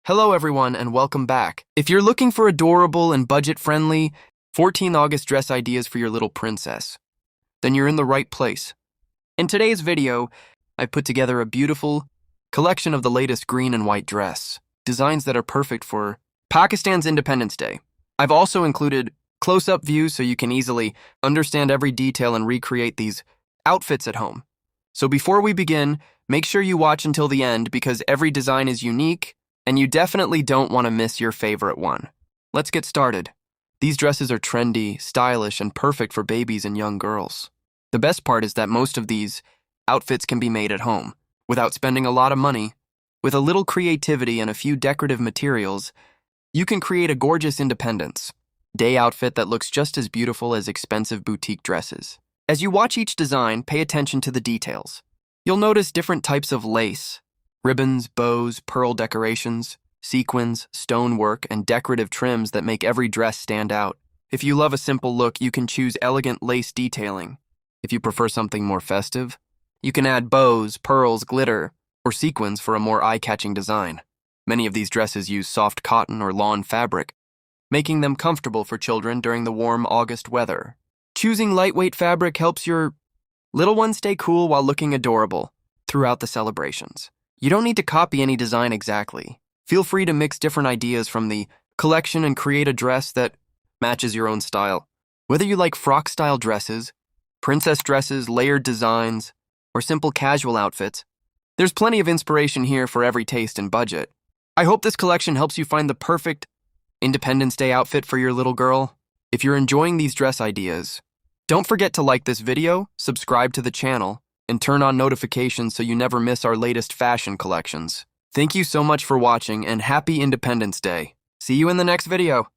Hello everyone and welcome back. If you're looking for adorable and budget-friendly 14 August dress ideas for your little princess, then you're in the right place. In today's video, I put together a beautiful collection of the latest green and white dress, designs that are perfect for Pakistan's Independence Day. I've also included close-up views so you can easily understand every detail and recreate these outfits at home. So before we begin, make sure you watch until the end because every design is unique and you definitely don't want to miss your favorite one. Let's get started. These dresses are trendy, stylish, and perfect for babies and young girls. The best part is that most of these outfits can be made at home, without spending a lot of money. With a little creativity and a few decorative materials, you can create a gorgeous Independence Day outfit that looks just as beautiful as expensive boutique dresses. As you watch each design, pay attention to the details. You'll notice different types of lace, ribbons, bows, pearl decorations, sequins, stonework, and decorative trims that make every dress stand out. If you love a simple look, you can choose elegant lace detailing. If you prefer something more festive, you can add bows, pearls, glitter, or sequins for a more eye-catching design. Many of these dresses use soft cotton or lawn fabric, making them comfortable for children during the warm August weather. Choosing lightweight fabric helps your little one stay cool while looking adorable throughout the celebrations. You don't need to copy any design exactly. Feel free to mix different ideas from the collection and create a dress that matches your own style. Whether you like frock-style dresses, princess dresses, layered designs, or simple casual outfits, there's plenty of inspiration here for every taste and budget. I hope this collection helps you find the perfect Independence Day outfit for your little girl. If you're enjoying these dress ideas, don't forget to like this video, subscribe to the channel, and turn on notifications so you never miss our latest fashion collections. Thank you so much for watching and happy Independence Day. See you in the next video.